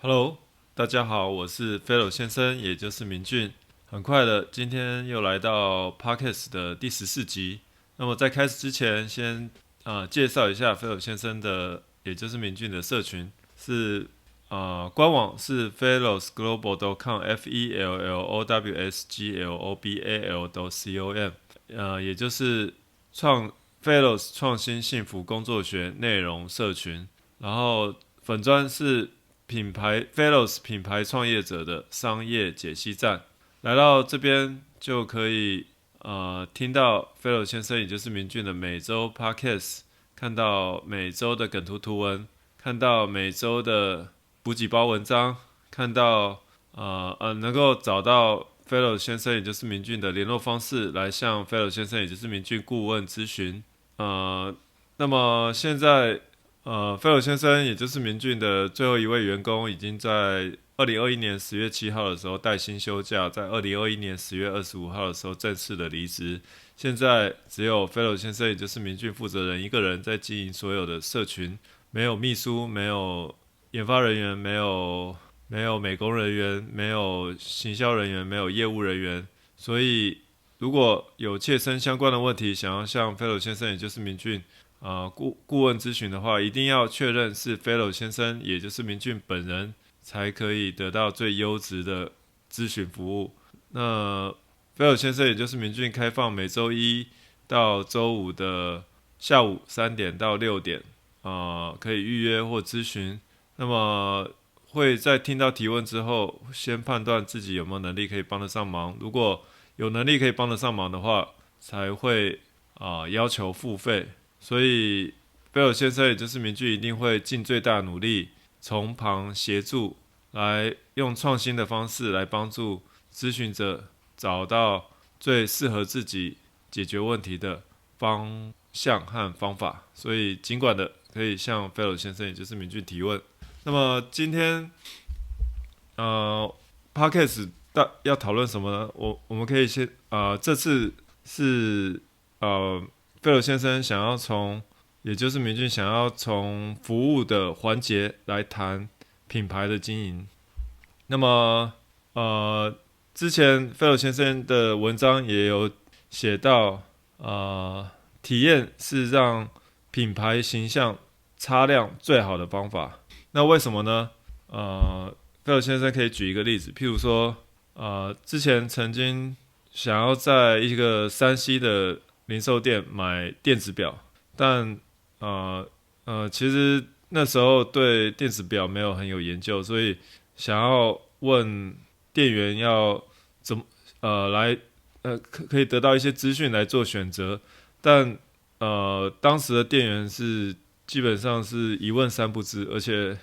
Hello，大家好，我是 Fellow 先生，也就是明俊。很快的，今天又来到 Podcast 的第14集。那么在开始之前，先介绍一下 Fellow 先生的，也就是明俊的社群是官网是 fellowsglobal.com，fellowsglobal.com，也就是Fellows 创新幸福工作学内容社群。然后粉专是Fellows 品牌创业者的商业解析站。来到这边就可以听到 Fellow 先生也就是明俊的每周 Podcast， 看到每周的梗图文，看到每周的补给包文章，看到能够找到 Fellow 先生也就是明俊的联络方式，来向 Fellow 先生也就是明俊顾问咨询。那么现在菲尔先生，也就是明俊的最后一位员工，已经在2021年10月7号的时候带薪休假，在2021年10月25号的时候正式的离职。现在只有菲尔先生，也就是明俊负责人一个人在经营所有的社群，没有秘书，没有研发人员，没有美工人员，没有行销人员，没有业务人员。所以如果有切身相关的问题，想要向菲尔先生，也就是明俊顾问咨询的话，一定要确认是 Fellow 先生，也就是明俊本人，才可以得到最优质的咨询服务。那 Fellow 先生，也就是明俊，开放每周一到周五的下午3点到6点，可以预约或咨询。那么会在听到提问之后，先判断自己有没有能力可以帮得上忙。如果有能力可以帮得上忙的话，才会要求付费。所以贝尔先生，也就是明俊，一定会尽最大努力从旁协助，来用创新的方式来帮助咨询者找到最适合自己解决问题的方向和方法。所以尽管的可以向贝尔先生，也就是明俊提问。那么今天Podcast 要讨论什么呢？我们可以先这次是贝尔先生想要也就是明俊想要从服务的环节来谈品牌的经营。那么之前贝尔先生的文章也有写到，体验是让品牌形象擦亮最好的方法。那为什么呢？贝尔先生可以举一个例子，譬如说，之前曾经想要在一个3C 的零售店买电子表，但其实那时候对电子表没有很有研究，所以想要问店员要怎么来可以得到一些资讯来做选择，但当时的店员是基本上是一问三不知，而且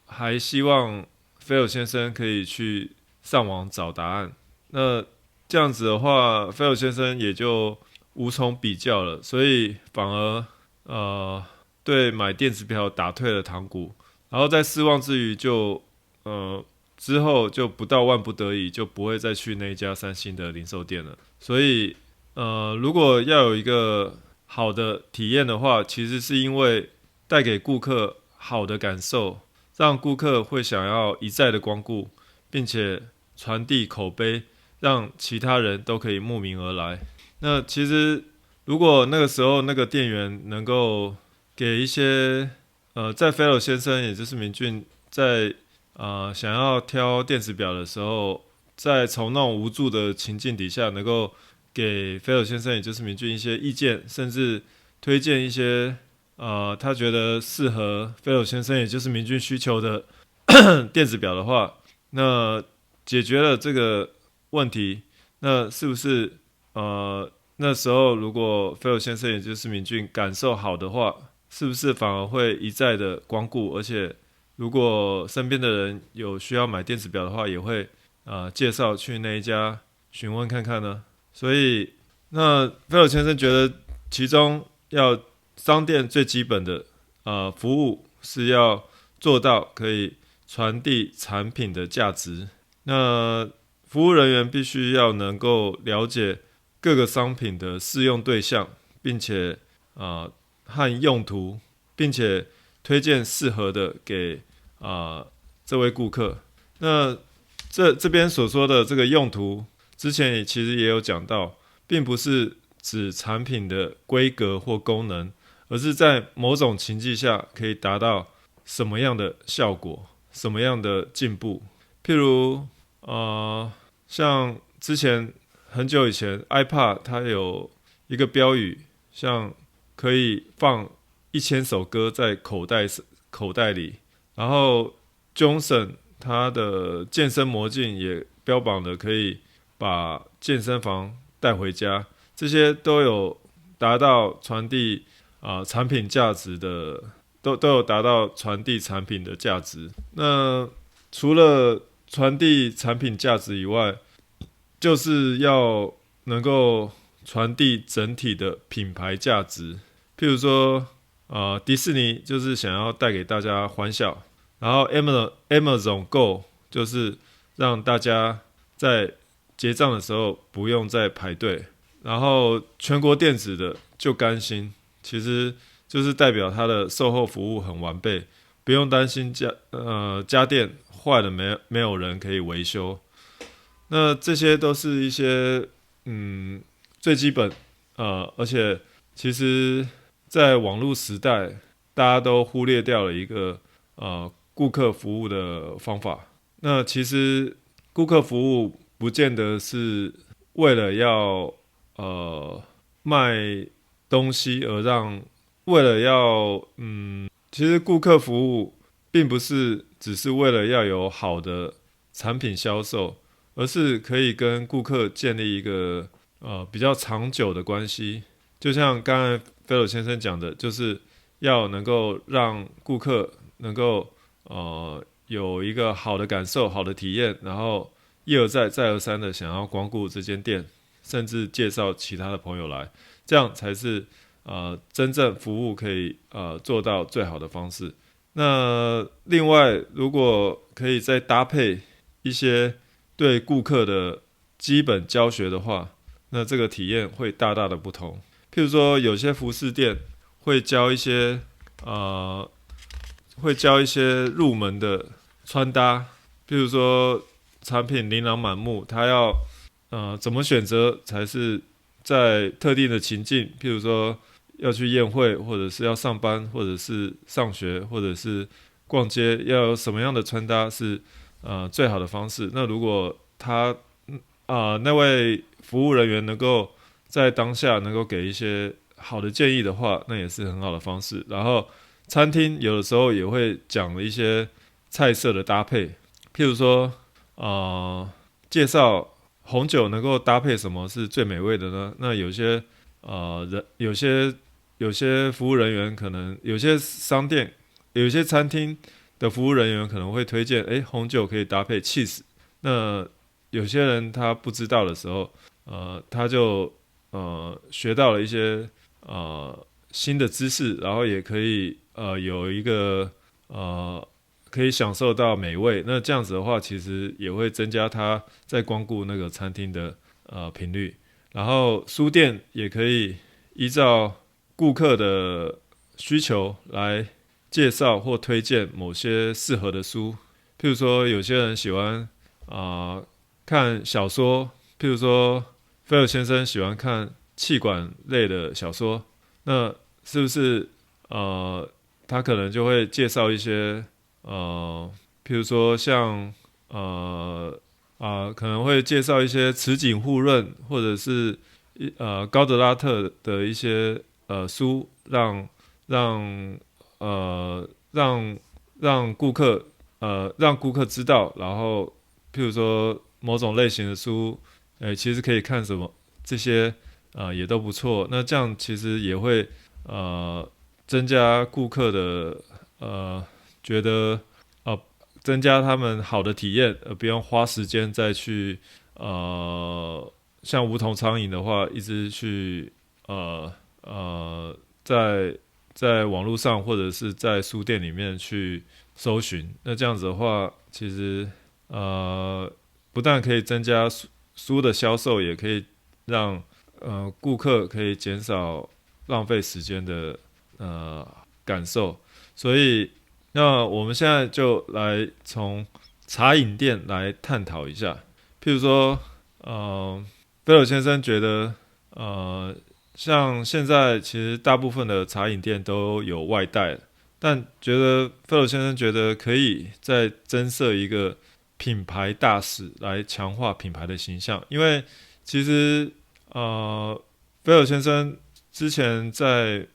还希望菲尔先生可以去上网找答案。那这样子的话，菲尔先生也就无从比较了，所以反而对买电子表打退了堂鼓。然后在失望之余之后就不到万不得已就不会再去那一家3星的零售店了。所以如果要有一个好的体验的话，其实是因为带给顾客好的感受，让顾客会想要一再的光顾，并且传递口碑，让其他人都可以慕名而来。那其实如果那个时候那个店员能够给一些在 Fellow 先生，也就是明俊，在想要挑电子表的时候，在从那种无助的情境底下，能够给 Fellow 先生，也就是明俊一些意见，甚至推荐一些他觉得适合 Fellow 先生，也就是明俊需求的电子表的话，那解决了这个问题，那是不是那时候如果菲尔先生，也就是明俊感受好的话，是不是反而会一再的光顾，而且如果身边的人有需要买电子表的话，也会介绍去那一家询问看看呢？所以那菲尔先生觉得其中商店最基本的服务是要做到可以传递产品的价值。那服务人员必须要能够了解各个商品的适用对象，并且和用途，并且推荐适合的给这位顾客。那这边所说的这个用途，之前其实也有讲到，并不是指产品的规格或功能，而是在某种情境下可以达到什么样的效果，什么样的进步。譬如像之前很久以前 iPod 它有一个标语，像可以放1000首歌在口袋里，然后 Johnson 它的健身魔镜也标榜的可以把健身房带回家，这些都有达到传递产品价值的，都有达到传递产品的价值。那除了传递产品价值以外，就是要能够传递整体的品牌价值。譬如说，迪士尼就是想要带给大家欢笑，然后 Amazon Go 就是让大家在结账的时候不用再排队，然后全国电子的就甘心，其实就是代表它的售后服务很完备，不用担心家电坏了没有人可以维修。那这些都是一些最基本而且其实在网络时代，大家都忽略掉了一个顾客服务的方法。那其实顾客服务不见得是为了要卖东西而为了要其实顾客服务并不是只是为了要有好的产品销售，而是可以跟顾客建立一个比较长久的关系。就像刚才菲尔先生讲的，就是要能够让顾客能够有一个好的感受、好的体验，然后一而再、再而三的想要光顾这间店，甚至介绍其他的朋友来，这样才是真正服务可以做到最好的方式。那另外，如果可以再搭配一些对顾客的基本教学的话，那这个体验会大大的不同。譬如说，有些服饰店会教一些入门的穿搭，譬如说产品琳琅满目，它要怎么选择才是在特定的情境，譬如说要去宴会，或者是要上班，或者是上学，或者是逛街，要有什么样的穿搭是最好的方式。那如果那位服务人员能够在当下能够给一些好的建议的话，那也是很好的方式。然后餐厅有的时候也会讲一些菜色的搭配，譬如说介绍红酒能够搭配什么是最美味的呢？那有些服务人员可能，有些商店、有些餐厅的服务人员可能会推荐，红酒可以搭配 cheese。那有些人他不知道的时候，他就学到了一些新的知识，然后也可以有一个可以享受到美味。那这样子的话，其实也会增加他在光顾那个餐厅的频率。然后书店也可以依照顾客的需求来介绍或推荐某些适合的书。譬如说，有些人喜欢看小说，譬如说菲尔先生喜欢看气管类的小说，那是不是他可能就会介绍一些譬如说像可能会介绍一些慈禧护润，或者是高德拉特的一些书，让顾客知道，然后譬如说某种类型的书，其实可以看什么，这些也都不错。那这样其实也会增加顾客的觉得增加他们好的体验，不用花时间再去像无头苍蝇的话，一直去在网络上或者是在书店里面去搜寻。那这样子的话，其实不但可以增加书的销售，也可以让顾客可以减少浪费时间的感受。所以那我们现在就来从茶饮店来探讨一下，譬如说，菲尔先生觉得，像现在其实大部分的茶饮店都有外带，但菲尔先生觉得可以再增设一个品牌大使来强化品牌的形象，因为其实菲尔先生之前在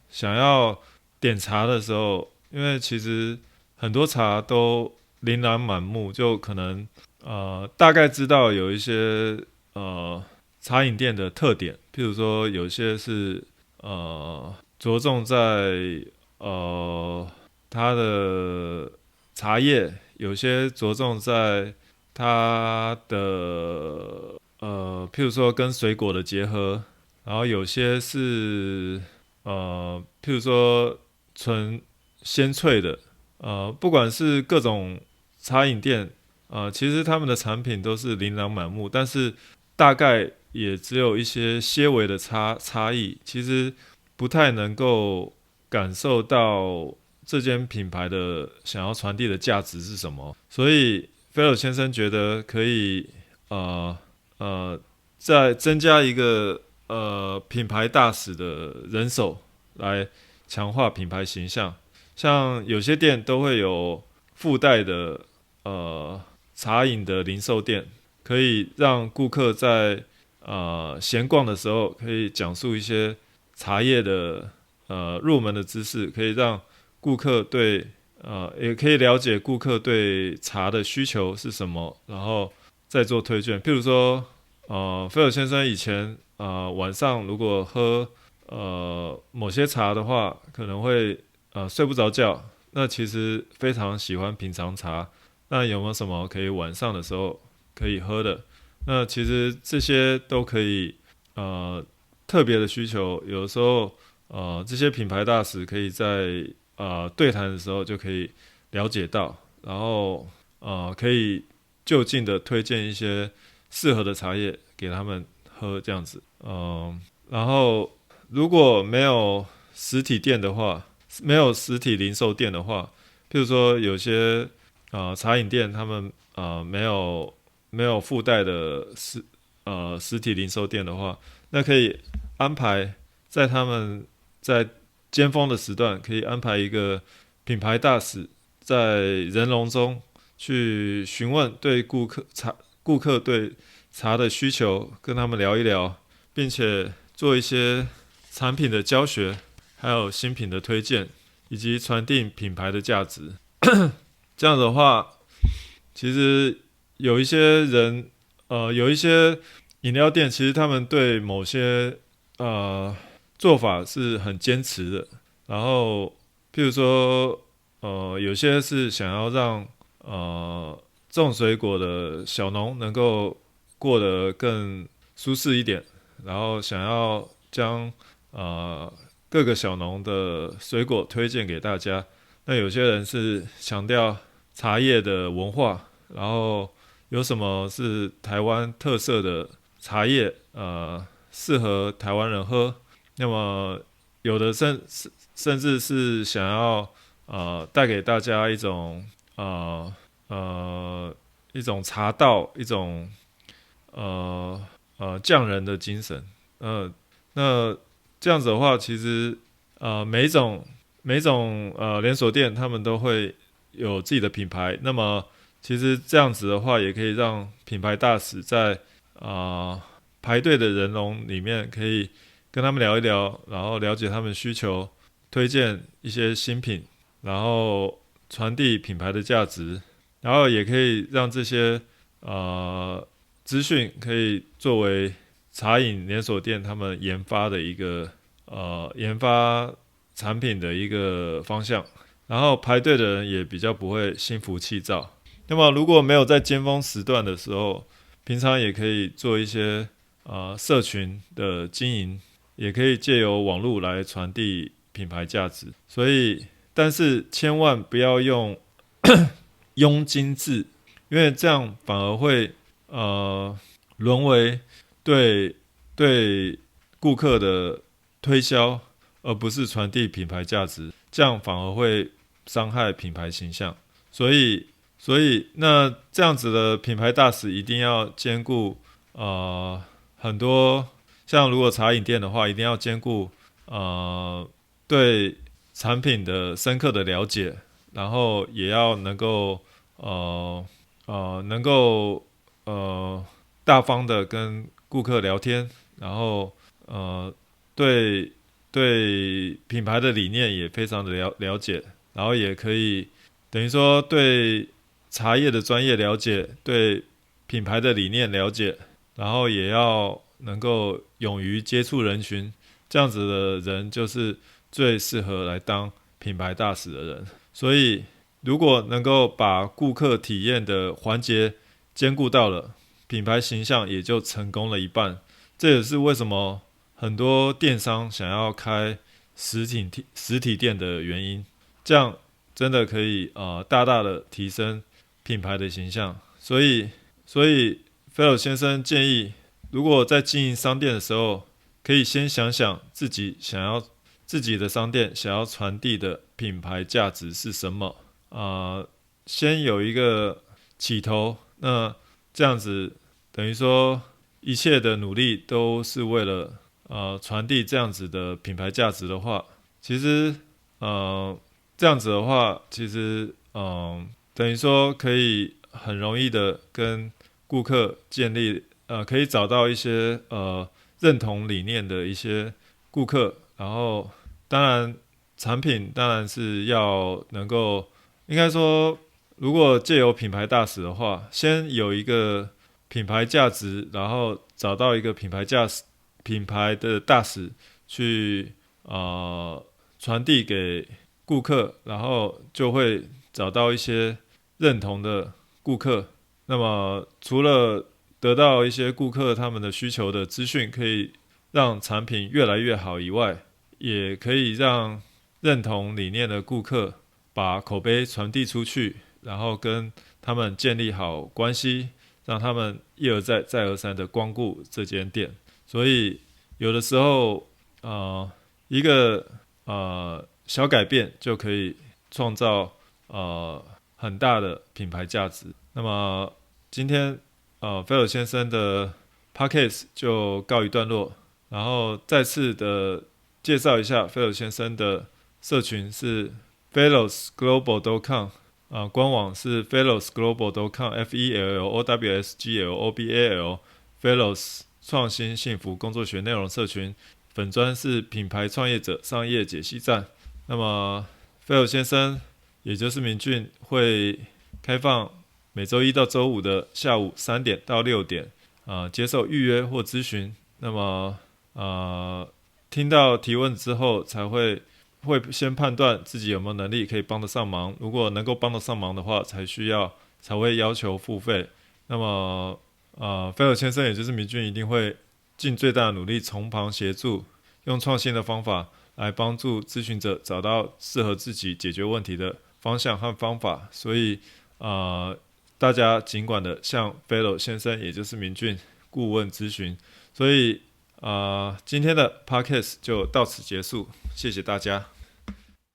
想要点茶的时候，因为其实很多茶都琳琅满目，就可能大概知道有一些茶饮店的特点，譬如说有些是着重在它的茶叶，有些着重在它的譬如说跟水果的结合，然后有些是譬如说纯鲜萃的，不管是各种茶饮店，其实他们的产品都是琳琅满目，但是大概也只有一些些微的差异，其实不太能够感受到这间品牌的想要传递的价值是什么。所以菲尔先生觉得可以呃呃再增加一个品牌大使的人手来强化品牌形象。像有些店都会有附带的茶饮的零售店，可以让顾客在闲逛的时候可以讲述一些茶叶的入门的知识，可以让顾客也可以了解顾客对茶的需求是什么，然后再做推荐。譬如说，菲尔先生以前晚上如果喝某些茶的话，可能会睡不着觉，那其实非常喜欢品尝茶。那有没有什么可以晚上的时候可以喝的？那其实这些都可以特别的需求，有的时候这些品牌大使可以在对谈的时候就可以了解到，然后可以就近的推荐一些适合的茶叶给他们喝这样子。然后如果没有实体店的话，没有实体零售店的话，譬如说有些茶饮店他们没有附带的实体零售店的话，那可以安排在他们在尖峰的时段，可以安排一个品牌大使在人龙中去询问对顾客对茶的需求，跟他们聊一聊，并且做一些产品的教学，还有新品的推荐，以及传递品牌的价值。这样的话，其实有一些人，有一些饮料店，其实他们对某些做法是很坚持的。然后，譬如说，有些是想要让种水果的小农能够过得更舒适一点，然后想要将各个小农的水果推荐给大家。那有些人是强调茶叶的文化，然后有什么是台湾特色的茶叶，适合台湾人喝。那么有的甚至是想要带给大家呃一种茶道，一种匠人的精神。那这样子的话，其实每一种连锁店，他们都会有自己的品牌。那么其实这样子的话，也可以让品牌大使在排队的人龙里面，可以跟他们聊一聊，然后了解他们需求，推荐一些新品，然后传递品牌的价值，然后也可以让这些资讯可以作为茶饮连锁店他们研发的一个研发产品的一个方向，然后排队的人也比较不会心浮气躁。那么如果没有在尖峰时段的时候，平常也可以做一些社群的经营，也可以借由网络来传递品牌价值。所以，但是千万不要用佣金制，因为这样反而会沦为对顾客的推销，而不是传递品牌价值，这样反而会伤害品牌形象。所以那这样子的品牌大使一定要兼顾很多，像如果茶饮店的话，一定要兼顾对产品的深刻的了解，然后也要能够大方的跟顾客聊天，然后对品牌的理念也非常的了解，然后也可以等于说对茶叶的专业了解，对品牌的理念了解，然后也要能够勇于接触人群，这样子的人就是最适合来当品牌大使的人。所以如果能够把顾客体验的环节兼顾到了，品牌形象也就成功了一半。这也是为什么很多电商想要开实体店的原因，这样真的可以大大的提升品牌的形象。所以菲尔先生建议，如果在经营商店的时候，可以先想想自己的商店想要传递的品牌价值是什么先有一个起头，那这样子等于说一切的努力都是为了传递这样子的品牌价值的话，其实这样子的话，其实等于说可以很容易的跟顾客建立可以找到一些认同理念的一些顾客，然后当然产品当然是要能够，应该说如果借由品牌大使的话，先有一个品牌价值，然后找到一个品牌的大使去传递给顾客，然后就会找到一些认同的顾客。那么除了得到一些顾客他们的需求的资讯，可以让产品越来越好以外，也可以让认同理念的顾客把口碑传递出去，然后跟他们建立好关系，让他们一而再再而三的光顾这间店。所以有的时候一个小改变就可以创造很大的品牌价值。那么今天菲尔先生的 Podcast 就告一段落，然后再次的介绍一下菲尔先生的社群是 fellowsglobal.com 官网是 fellowsglobal.com fellowsglobal fellows 创新幸福工作学内容社群，粉专是品牌创业者商业解析站。那么菲尔先生也就是明俊会开放每周一到周五的下午3点到6点接受预约或咨询。那么听到提问之后才会先判断自己有没有能力可以帮得上忙，如果能够帮得上忙的话才会要求付费。那么菲尔先生也就是明俊一定会尽最大的努力从旁协助，用创新的方法来帮助咨询者找到适合自己解决问题的方向和方法。所以大家尽管的向菲尔先生也就是明俊顾问咨询。所以今天的 Podcast 就到此结束，谢谢大家。